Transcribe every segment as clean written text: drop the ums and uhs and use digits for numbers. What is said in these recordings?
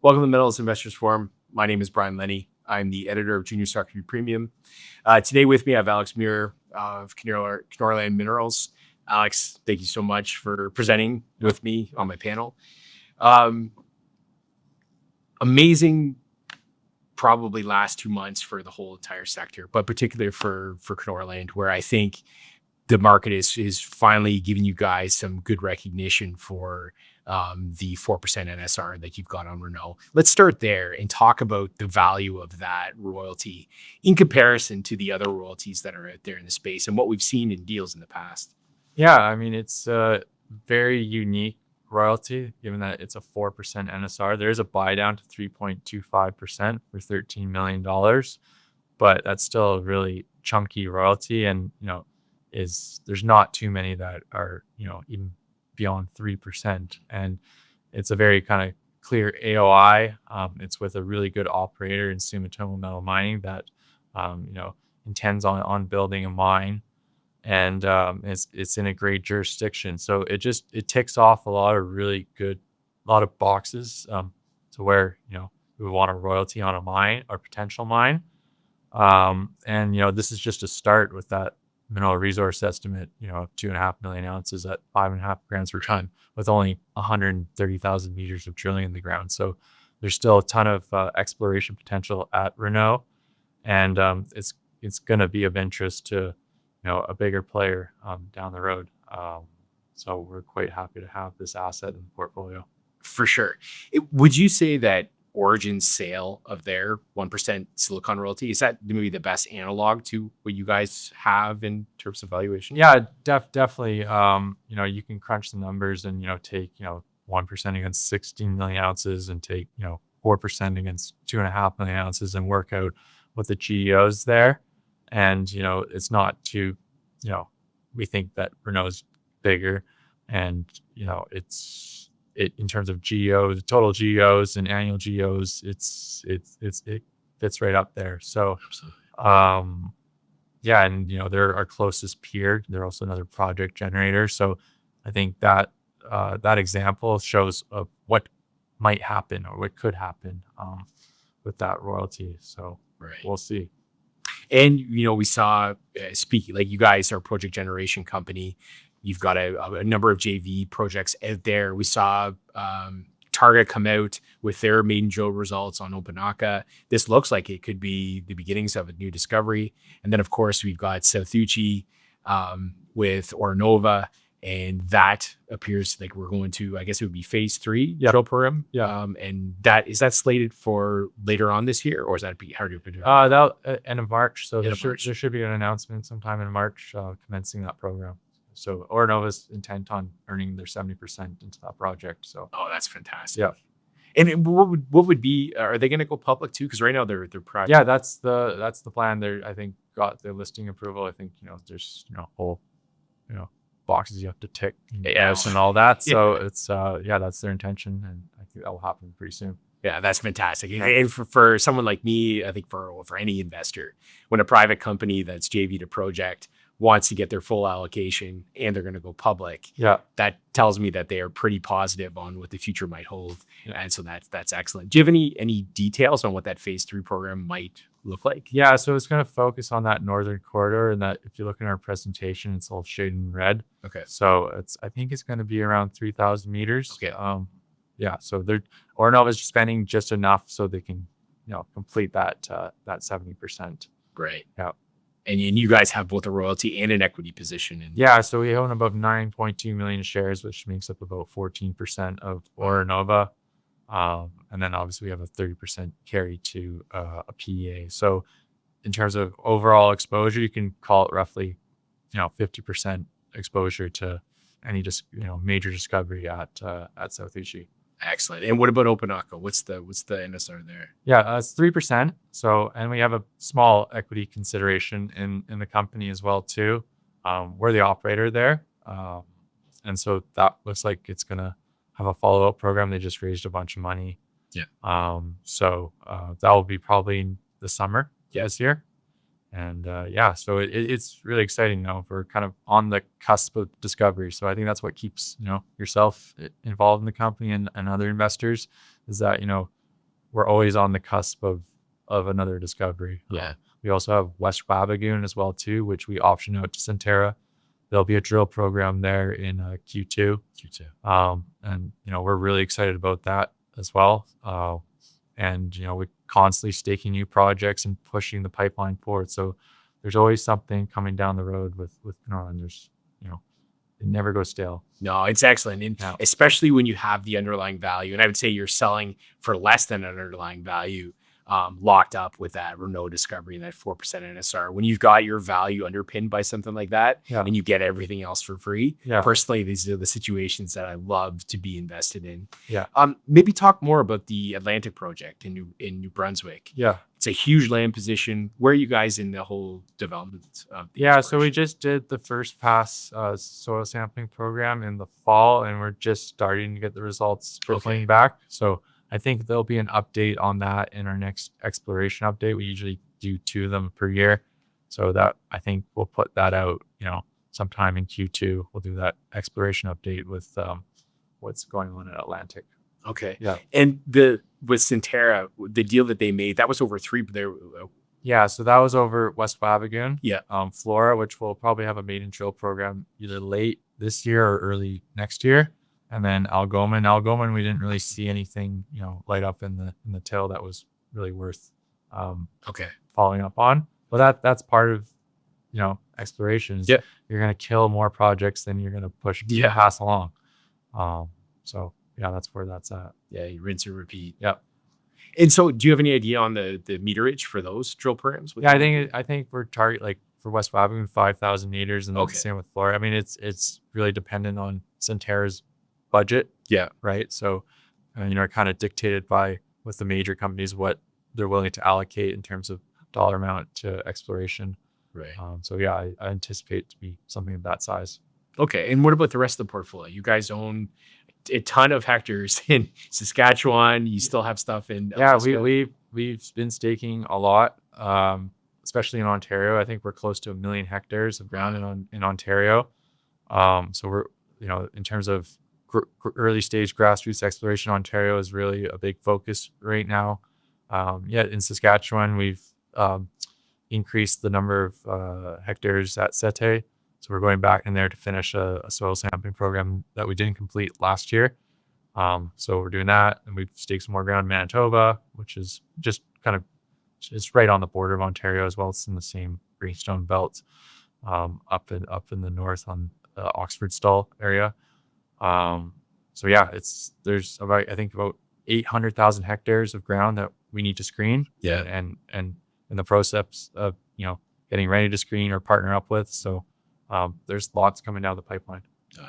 Welcome to the Metals Investors Forum. My name is Brian Leni. I'm the editor of Junior Stock Review Premium. Today with me, I have Alex Muir of Kenorland Minerals. Alex, thank you so much for presenting with me on my panel. Amazing, probably last 2 months for the whole entire sector, but particularly for Kenorland, where I think the market is finally giving you guys some good recognition for the 4% NSR that you've got on Renault. Let's start there and talk about the value of that royalty in comparison to the other royalties that are out there in the space and what we've seen in deals in the past. Yeah, I mean, it's a very unique royalty, given that it's a 4% NSR. There is a buy down to 3.25% for $13 million, but that's still a really chunky royalty. And, there's not too many that are, even beyond 3%. And it's a very kind of clear AOI. It's with a really good operator in Sumitomo Metal Mining that, intends on building a mine. And it's in a great jurisdiction. So it ticks off a lot of boxes to where, we want a royalty on a mine or potential mine. And, this is just a start with that mineral resource estimate, of 2.5 million ounces at 5.5 grams per ton with only 130,000 meters of drilling in the ground. So there's still a ton of exploration potential at Renault. And it's going to be of interest to, a bigger player down the road. So we're quite happy to have this asset in the portfolio. For sure. Would you say that Origin's sale of their 1% silicon royalty, is that maybe the best analog to what you guys have in terms of valuation? Yeah, definitely. You can crunch the numbers and, take, 1% against 16 million ounces and take, 4% against 2.5 million ounces and work out what the GEOs there. And, it's not too, we think that Renault's bigger and, it in terms of GEOs, total GEOs and annual GEOs, it fits right up there. So, yeah. And, they're our closest peer. They're also another project generator. So I think that, that example shows of what might happen or what could happen, with that royalty. So We'll see. And, we saw, speaking, like you guys are a project generation company. You've got a number of JV projects out there. We saw Targa come out with their maiden drill results on Opanaca. This looks like it could be the beginnings of a new discovery. And then, of course, we've got South Uchi with Ornova. And that appears like we're going to, I guess it would be phase 3 drill program. Yeah. And is that slated for later on this year, or is that be hard to predict? That end of March. So there should be an announcement sometime in March commencing that program. So Ornova's intent on earning their 70% into that project. So that's fantastic. Yeah. And what would be? Are they going to go public too? Because right now they're private. Yeah, that's the plan. They I think got the listing approval. I think there's whole boxes you have to tick and all that. So it's that's their intention, and I think that will happen pretty soon. Yeah, that's fantastic. And for someone like me, I think for any investor, when a private company that's JV to project wants to get their full allocation and they're going to go public, that tells me that they are pretty positive on what the future might hold. And so that's excellent. Do you have any details on what that phase 3 program might look like? Yeah, so it's going to focus on that northern corridor, and that if you look in our presentation, it's all shaded in red. Okay. So I think it's going to be around 3,000 meters. Okay. So Ornova's spending just enough so they can, complete that 70%. Great. Yeah. And you guys have both a royalty and an equity position. So we own about 9.2 million shares, which makes up about 14% of Ornova. And then obviously we have a 30% carry to a PEA. So in terms of overall exposure, you can call it roughly, 50% exposure to any major discovery at South Uchi. Excellent. And what about Opanaca? What's the NSR there? Yeah, it's 3%. So, and we have a small equity consideration in the company as well too. We're the operator there, and so that looks like it's gonna have a follow-up program. They just raised a bunch of money. Yeah. So that will be probably in the summer this year. And so it's really exciting. We're kind of on the cusp of discovery. So I think that's what keeps yourself involved in the company and other investors, is that we're always on the cusp of another discovery. Yeah. We also have West Wabigoon as well too, which we option out to Centerra. There'll be a drill program there in Q2. And we're really excited about that as well. And we're constantly staking new projects and pushing the pipeline forward. So there's always something coming down the road with Kenorland. There's it never goes stale. No, it's excellent. And especially when you have the underlying value. And I would say you're selling for less than an underlying value, locked up with that Renault discovery and that 4% NSR. When you've got your value underpinned by something like that, and you get everything else for free. Personally, these are the situations that I love to be invested in. Maybe talk more about the Atlantic project in New Brunswick. It's a huge land position. Where are you guys in the whole development of the so we just did the first pass soil sampling program in the fall, and we're just starting to get the results trickling back. So I think there'll be an update on that in our next exploration update. We usually do 2 of them per year. So that I think we'll put that out, sometime in Q2. We'll do that exploration update with what's going on at Atlantic. Okay. And with Centerra, the deal that they made, that was over 3 there. So that was over West Wabigoon. Flora, which will probably have a maiden drill program either late this year or early next year. And then Algoma, we didn't really see anything, light up in the tail that was really worth following up on. But that's part of, exploration. You're going to kill more projects than you're going to push pass along. So that's where that's at. You rinse and repeat. And so do you have any idea on the meterage for those drill programs? I think we're target for West Wabigoon 5,000 meters, and the same with Flora. I mean, it's really dependent on Centerra's budget. Right. So, kind of dictated by with the major companies what they're willing to allocate in terms of dollar amount to exploration. Right. I anticipate to be something of that size. Okay. And what about the rest of the portfolio? You guys own a ton of hectares in Saskatchewan. You still have stuff in Alaska. We've been staking a lot, especially in Ontario. I think we're close to 1 million hectares of ground in Ontario. So we're in terms of early stage grassroots exploration, Ontario is really a big focus right now. In Saskatchewan, we've increased the number of hectares at Sete. So we're going back in there to finish a soil sampling program that we didn't complete last year. So we're doing that, and we've staked some more ground in Manitoba, which is just it's right on the border of Ontario as well. It's in the same greenstone belt, up in the north on the Oxford Stall area. There's about 800,000 hectares of ground that we need to screen. And in the process of getting ready to screen or partner up with. So there's lots coming down the pipeline.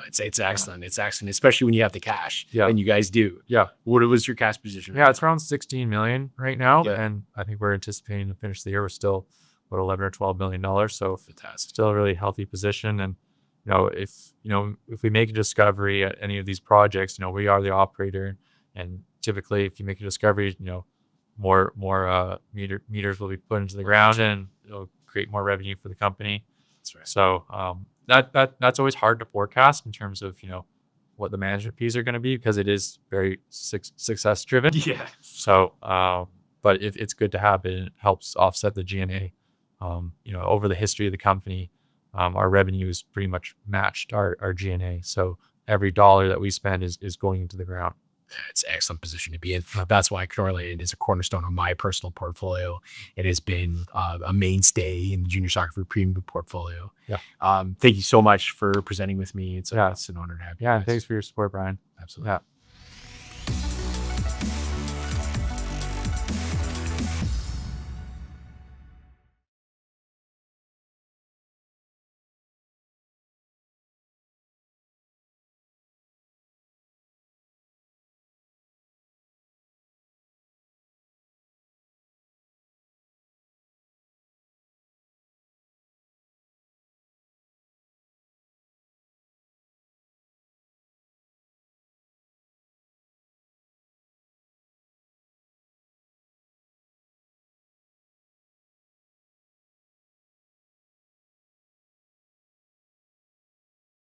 It's excellent. It's excellent, especially when you have the cash. And you guys do. What was your cash position? It's around 16 million right now, and I think we're anticipating to finish the year with still about 11 or 12 million dollars. So fantastic. Still a really healthy position. And if we make a discovery at any of these projects, we are the operator, and typically if you make a discovery, more meters will be put into the ground, and it'll create more revenue for the company. That's right. So that's always hard to forecast in terms of what the management fees are going to be, because it is very success driven. So but it's good to have it. It helps offset the G&A. Over the history of the company, our revenue is pretty much matched our G&A. So every dollar that we spend is going into the ground. It's an excellent position to be in. That's why Kenorland is a cornerstone of my personal portfolio. It has been a mainstay in the junior soccer for premium portfolio. Thank you so much for presenting with me. It's an honor to have you. Thanks for your support, Brian. Absolutely.